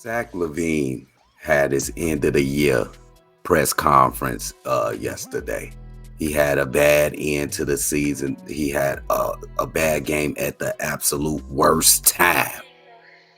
Zach Lavine had his end of the year press conference yesterday. He had a bad end to the season. He had a bad game at the absolute worst time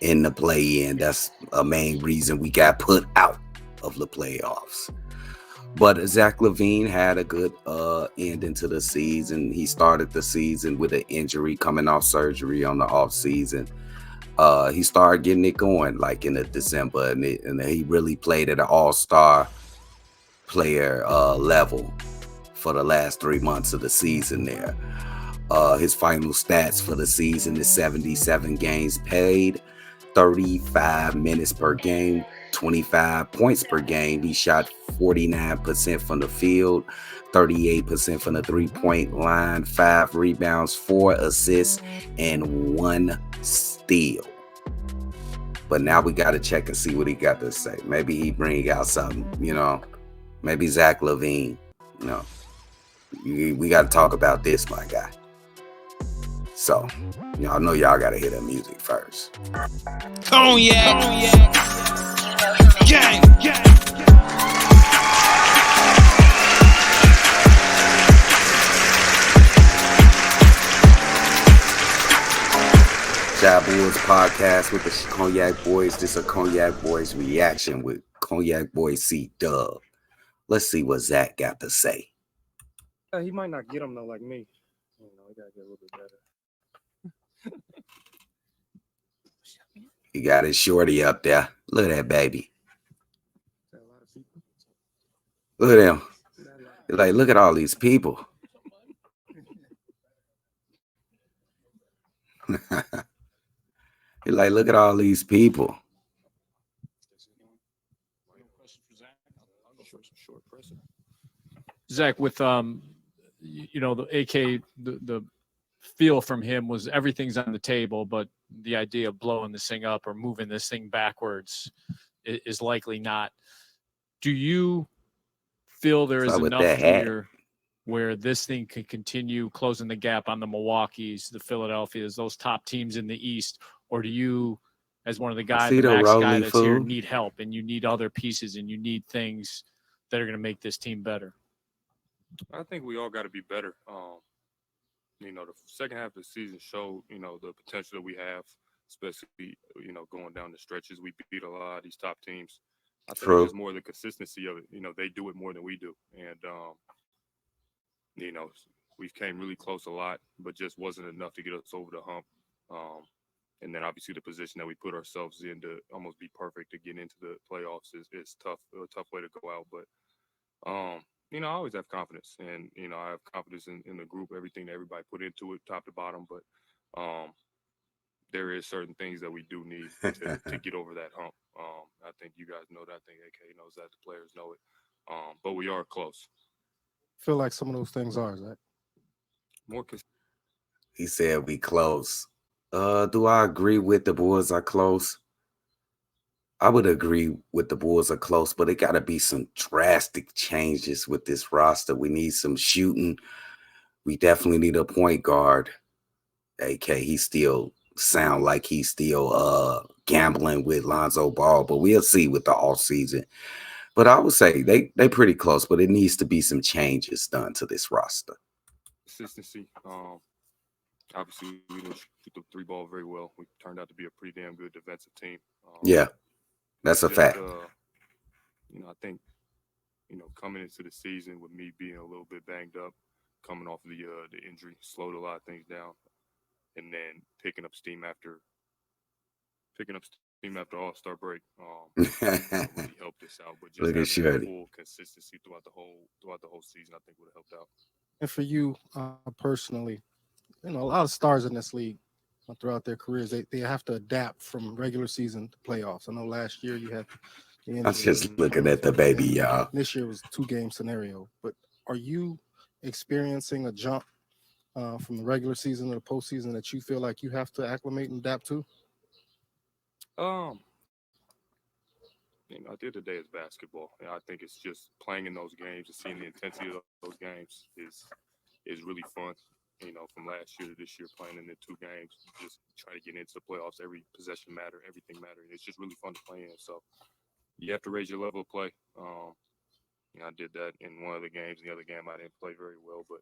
in the play-in. That's a main reason we got put out of the playoffs. But Zach Lavine had a good ending to the season. He started the season with an injury coming off surgery on the off season. He started getting it going like in the December, and he really played at an all-star player level for the last 3 months of the season there. His final stats for the season is 77 games played, 35 minutes per game, 25 points per game. He shot 49% from the field, 38% from the three-point line, 5 rebounds, 4 assists, and 1 steal. But now we got to check and see what he got to say. Maybe he bring out something, maybe Zach Lavine, we got to talk about this, my guy. So, y'all know y'all got to hear the music first. Cognac. Gang. Kognacboyz podcast with the Kognacboyz. This is a Kognacboyz reaction with Kognacboyz C-Dub. Let's see what Zach got to say. He might not get them though, like me. He gotta get a little bit better. He got his shorty up there. Look at that baby. Look at him. Like, look at all these people. You're like, look at all these people. Zach, with the AK, the feel from him was everything's on the table, but the idea of blowing this thing up or moving this thing backwards is likely not. Do you feel there is enough here where this thing can continue closing the gap on the Milwaukees, the Philadelphias, those top teams in the East? Or do you, as one of the guys, the max guy that's here, need help and you need other pieces and you need things that are going to make this team better? I think we all got to be better. The second half of the season showed, the potential that we have, especially, going down the stretches. We beat a lot of these top teams. I think it's more the consistency of it. They do it more than we do. And, we came really close a lot, but just wasn't enough to get us over the hump. And then obviously the position that we put ourselves in to almost be perfect to get into the playoffs is tough, a tough way to go out. But, I always have confidence, and, I have confidence in the group, everything that everybody put into it, top to bottom. But there is certain things that we do need to get over that hump. I think you guys know that. I think AK knows that. The players know it. But we are close. Feel like some of those things are, Zach. He said we close. Do I agree with the Bulls are close? I would agree with the Bulls are close, but it got to be some drastic changes with this roster. We need some shooting. We definitely need a point guard. AK, he still sound like he's still gambling with Lonzo Ball, but we'll see with the off season. But I would say they pretty close, but it needs to be some changes done to this roster. Consistency. Obviously, we didn't shoot the three ball very well. We turned out to be a pretty damn good defensive team. Yeah, that's a fact. I think, coming into the season with me being a little bit banged up, coming off the injury, slowed a lot of things down, and then picking up steam after All-Star break. Really helped us out. But just having full consistency throughout the whole season, I think would have helped out. And for you personally, a lot of stars in this league throughout their careers, they have to adapt from regular season to playoffs. I know last year you had the I'm just looking at the baby, y'all. This year was 2-game scenario. But are you experiencing a jump from the regular season to the postseason that you feel like you have to acclimate and adapt to? At the end of the day, it's basketball. I think it's just playing in those games and seeing the intensity of those games is really fun. from last year to this year, playing in the 2 games, just trying to get into the playoffs. Every possession matter, everything matter. It's just really fun to play in. So you have to raise your level of play. I did that in one of the games. The other game, I didn't play very well, but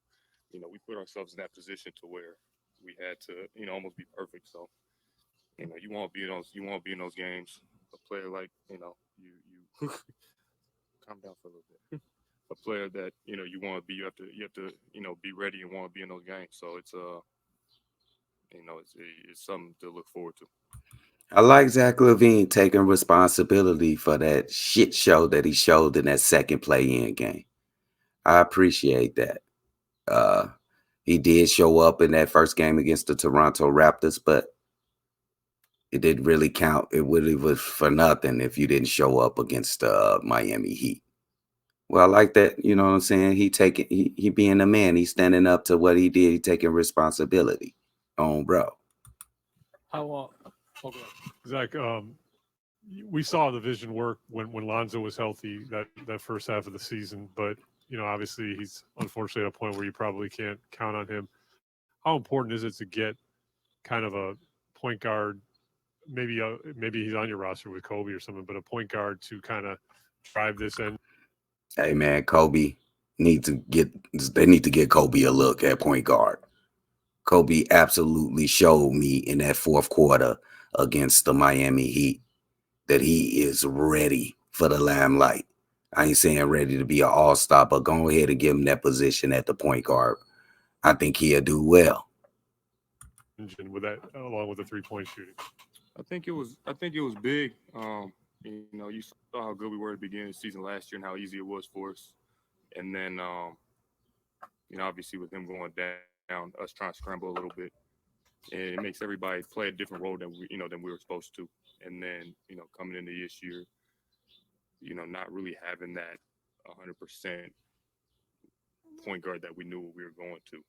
we put ourselves in that position to where we had to, almost be perfect. So, you won't be in those games. A player like, you calm down for a little bit. A player that you want to be, you have to be ready and want to be in those games. So it's something to look forward to. I like Zach Lavine taking responsibility for that shit show that he showed in that second play-in game. I appreciate that. He did show up in that first game against the Toronto Raptors, but it didn't really count. It really was for nothing if you didn't show up against Miami Heat. Well, I like that. You know what I'm saying? He being a man. He's standing up to what he did. He taking responsibility on, bro. How Zach, we saw the vision work when Lonzo was healthy that first half of the season, but obviously he's unfortunately at a point where you probably can't count on him. How important is it to get kind of a point guard, maybe he's on your roster with Kobe or something, but a point guard to kind of drive this in? Hey man, they need to get Kobe a look at point guard. Kobe absolutely showed me in that fourth quarter against the Miami Heat that he is ready for the limelight. I ain't saying ready to be an all-star, but go ahead and give him that position at the point guard. I think he'll do well. With that, along with the 3-point shooting, I think it was big. You saw how good we were at the beginning of the season last year and how easy it was for us. And then, obviously with him going down, us trying to scramble a little bit, and it makes everybody play a different role than we were supposed to. And then, coming into this year, not really having that 100% point guard that we knew what we were going to.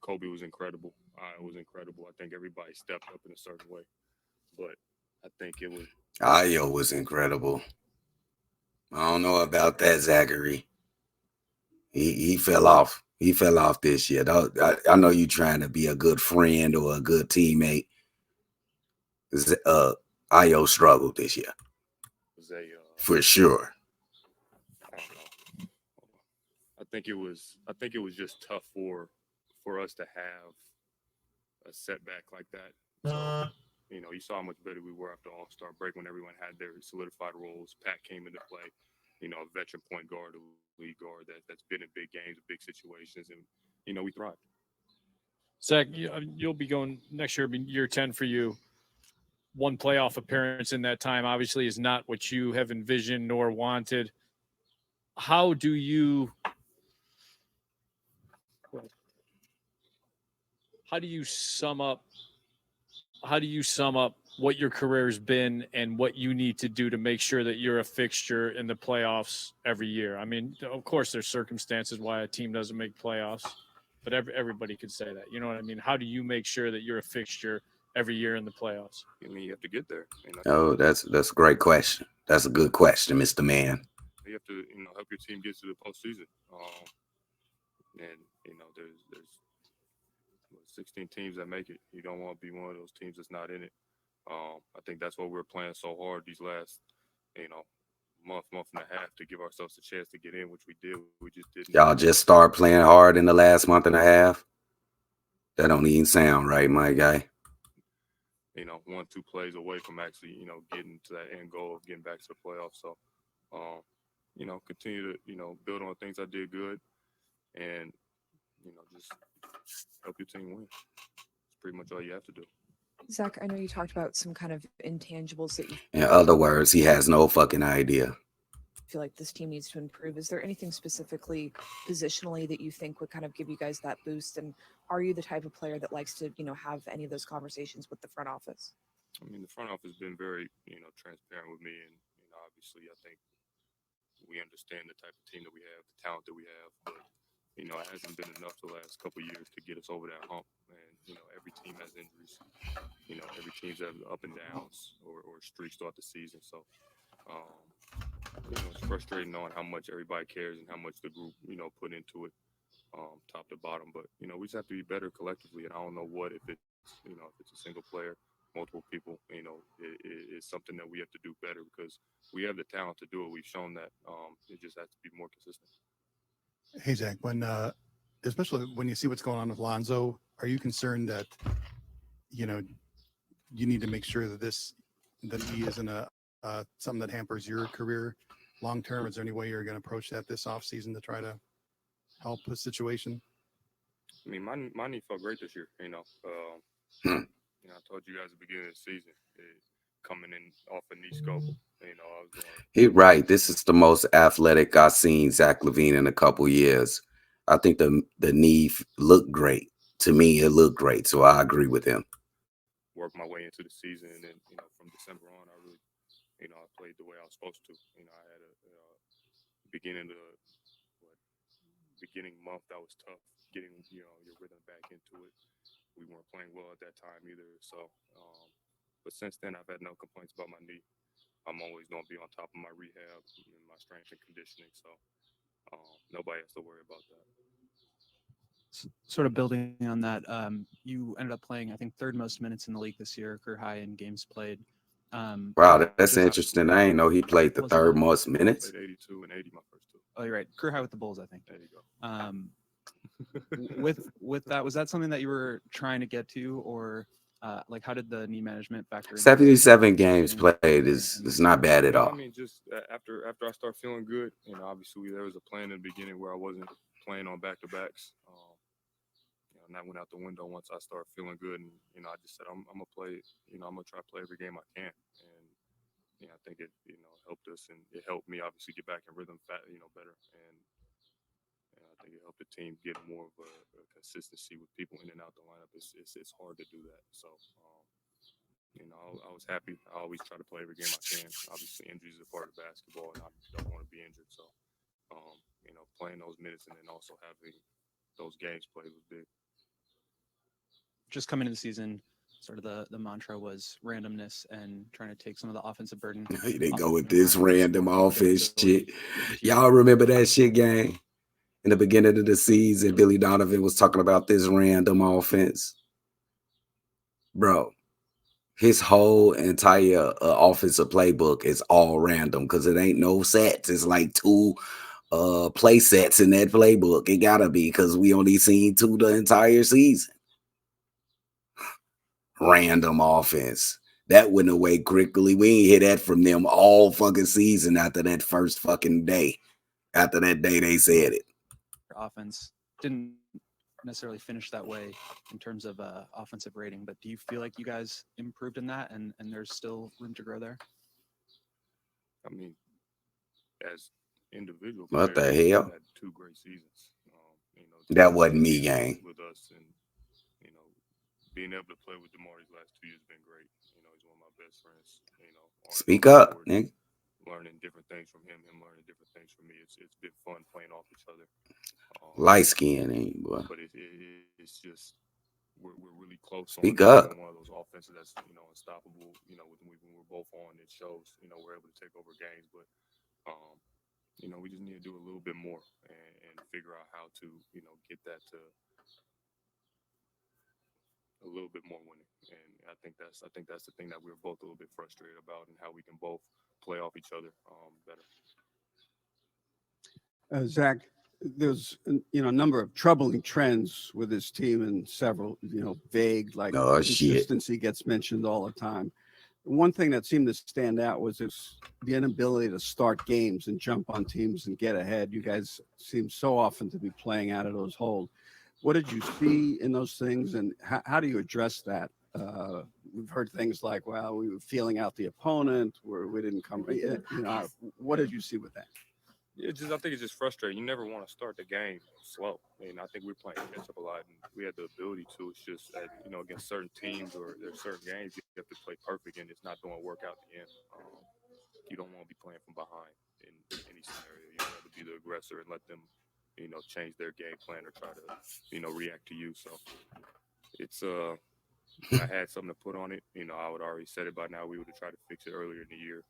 Kobe was incredible. I was incredible. I think everybody stepped up in a certain way, but I think it was. Ayo was incredible. I don't know about that, Zachary. He fell off. He fell off this year. I know you trying to be a good friend or a good teammate. Ayo struggled this year. For sure. I don't know. I think it was just tough for us to have a setback like that. So, you saw how much better we were after All-Star break when everyone had their solidified roles. Pat came into play, a veteran point guard, a lead guard that's been in big games, big situations, and we thrived. Zach, you'll be going next year, year 10 for you. One playoff appearance in that time obviously is not what you have envisioned nor wanted. How do you sum up what your career has been and what you need to do to make sure that you're a fixture in the playoffs every year? I mean, of course there's circumstances why a team doesn't make playoffs, but everybody could say that. You know what I mean? How do you make sure that you're a fixture every year in the playoffs? You have to get there. Oh, that's a great question. That's a good question, Mr. Man. You have to, help your team get to the postseason. And there's 16 teams that make it. You don't want to be one of those teams that's not in it. I think that's why we're playing so hard these last, month and a half to give ourselves a chance to get in, which we did. We just didn't. Y'all just start playing hard in the last month and a half? That don't even sound right, my guy. 1-2 plays away from actually, getting to that end goal of getting back to the playoffs. So, continue to, build on things I did good and, just help your team win. It's pretty much all you have to do. Zach, I know you talked about some kind of intangibles that you In other words, he has no fucking idea. feel like this team needs to improve. Is there anything specifically positionally that you think would kind of give you guys that boost? And are you the type of player that likes to, have any of those conversations with the front office? The front office has been very, transparent with me. And, obviously, I think we understand the type of team that we have, the talent that we have. But, it hasn't been enough the last couple of years to get us over that hump. And, every team has injuries. Every team's have up and downs or streaks throughout the season. So, it's frustrating knowing how much everybody cares and how much the group, put into it. top to bottom. But we just have to be better collectively. And I don't know what if it's if it's a single player, multiple people. It's something that we have to do better because we have the talent to do it. We've shown that. It just has to be more consistent. Hey Zach, when especially when you see what's going on with Lonzo, are you concerned that you need to make sure that he isn't something that hampers your career long term? Is there any way you're going to approach that this offseason to try to help the situation? I mean, my knee felt great this year. I told you guys at the beginning of the season, coming in off a knee scope. I was doing. He's right. This is the most athletic I've seen Zach Lavine in a couple years. I think the knee looked great. To me, it looked great. So I agree with him. Work my way into the season, and then from December on, I really, I played the way I was supposed to. I had a beginning month that was tough, getting your rhythm back into it. We weren't playing well at that time either. So, but since then, I've had no complaints about my knee. I'm always going to be on top of my rehab and my strength and conditioning. So, nobody has to worry about that. Sort of building on that, you ended up playing, I think, third most minutes in the league this year, career high in games played. Wow, that's interesting. I didn't know he played the third most minutes. I played 82 and 80 my first two. Oh, you're right. Career high with the Bulls, I think. There you go. With that, was that something that you were trying to get to, or like how did the knee management factor in? 77 games played is not bad at all. I mean, just after I start feeling good, obviously there was a plan in the beginning where I wasn't playing on back-to-backs. And that went out the window once I started feeling good, and I just said I'm gonna play. I'm gonna try to play every game I can, and I think it helped us, and it helped me obviously get back in rhythm, better, and I think it helped the team get more of a consistency with people in and out the lineup. It's hard to do that, so I was happy. I always try to play every game I can. Obviously, injuries are part of basketball, and I don't want to be injured, so playing those minutes and then also having those games played was big. Just coming into the season, sort of the mantra was randomness and trying to take some of the offensive burden. They go with this random offense shit. Y'all remember that shit, gang? In the beginning of the season, Billy Donovan was talking about this random offense. Bro, his whole entire offensive playbook is all random because it ain't no sets. It's like 2 play sets in that playbook. It gotta be because we only seen 2 the entire season. Random offense. That went away quickly. We ain't hear that from them all fucking season after that first fucking day. After that day they said it. Offense didn't necessarily finish that way in terms of offensive rating, but do you feel like you guys improved in that and there's still room to grow there? I mean, as individual What the players, hell? we had 2 great seasons. That wasn't me, gang. With us, and being able to play with DeMar these last 2 years has been great. He's one of my best friends. Speak up, nigga. Learning different things from him learning different things from me. It's been fun playing off each other. Light skin, ain't boy. But it's just we're really close. Speak on up. one of those offenses that's unstoppable. When we're both on, it shows. We're able to take over games, but we just need to do a little bit more and figure out how to get that to a little bit more winning. And I think that's the thing that we're both a little bit frustrated about, and how we can both play off each other better. Zach, there's a number of troubling trends with this team, and several vague, like consistency gets mentioned all the time. One thing that seemed to stand out was the inability to start games and jump on teams and get ahead. You guys seem so often to be playing out of those holes. What did you see in those things, and how do you address that? We've heard things like, well, we were feeling out the opponent, where we didn't come. What did you see with that? I think it's just frustrating. You never want to start the game slow. I think we're playing catch up a lot, and we had the ability to. It's just that, against certain teams or there's certain games, you have to play perfect, and it's not going to work out in the end. You don't want to be playing from behind in any scenario. You have to be the aggressor and let them, change their game plan or try to, react to you. So it's I had something to put on it. I would already said it by now. We would have tried to fix it earlier in the year.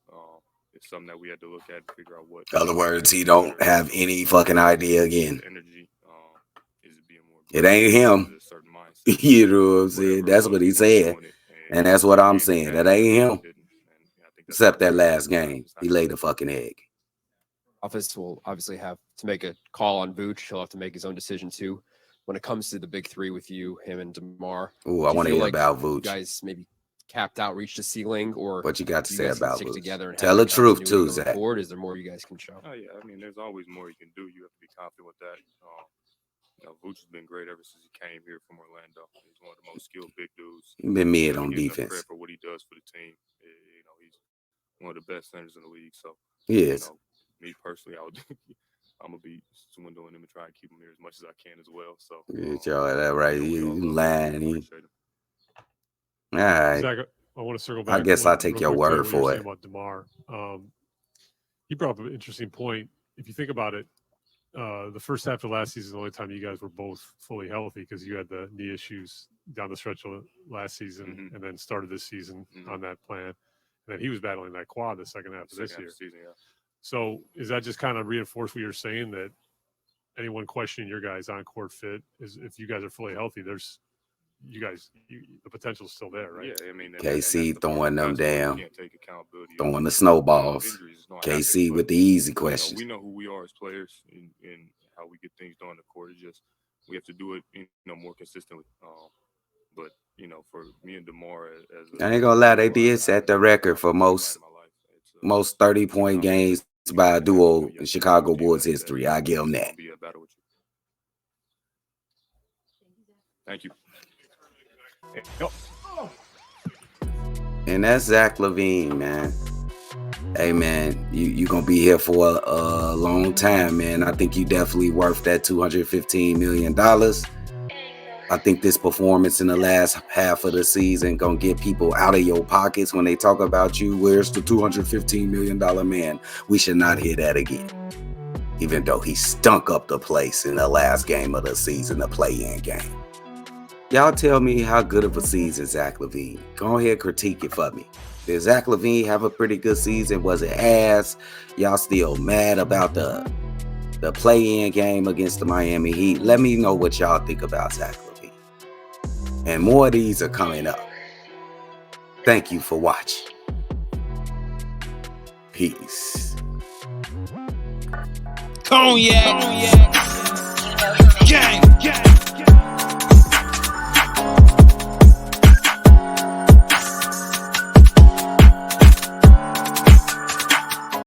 It's something that we had to look at and figure out what. In other words, he don't have any fucking idea again. Energy, It ain't him. A certain mindset. You know what I'm saying? Whatever it That's was, what he he was said. doing it, And that's what I'm at the end saying. of That the ain't game, him. he didn't. And I think that's Except that what last sometimes game. it's not He laid a fucking egg. Office will obviously have to make a call on Vooch. He'll have to make his own decision too. When it comes to the big three with you, him and DeMar, Ooh, I want to hear about you Vooch. guys maybe capped out, reached the ceiling, or What you got to you say guys can about stick Vooch? together and Tell have the that truth continuity too, going Zach. forward? Is there more you guys can show? Oh yeah, I mean, there's always more you can do. You have to be confident with that. Vooch has been great ever since he came here from Orlando. He's one of the most skilled big dudes. He's been mid Doesn't on get enough defense. credit for what he does for the team. He's one of the best centers in the league. So He is. Me personally, I'm gonna be swindling him and try and keep him here as much as I can as well. So Y'all, that right? You lying? All right. Zach, I want to circle back. I guess I'll take your real quick to word what you were for saying it. about DeMar. He brought up an interesting point. If you think about it, the first half of last season is the only time you guys were both fully healthy because you had the knee issues down the stretch of last season and then started this season on that plan. And then he was battling that quad the second half of this year. Season, yeah. So is that just kind of reinforce what you're saying, that anyone questioning your guys on court fit is if you guys are fully healthy, there's the potential's still there, right? Yeah, I mean, KC throwing them down, can't take accountability. throwing the snowballs. Injuries KC with the easy we questions. know who we are as players and how we get things done on the court. It's just we have to do it, more consistently. But for me and DeMar, I ain't gonna lie, they did set the record for most 30-point games by a duo in Chicago Bulls history. I give them that. Thank you. And that's Zach Lavine, man. Hey, man, you gonna be here for a long time, man. I think you definitely worth that $215 million. I think this performance in the last half of the season gonna get people out of your pockets when they talk about you. Where's the $215 million man? We should not hear that again. Even though he stunk up the place in the last game of the season, the play-in game. Y'all tell me how good of a season Zach Lavine. Go ahead, critique it for me. Did Zach Lavine have a pretty good season? Was it ass? Y'all still mad about the play-in game against the Miami Heat? Let me know what y'all think about Zach Lavine. And more of these are coming up. Thank you for watching. Peace. Cognac.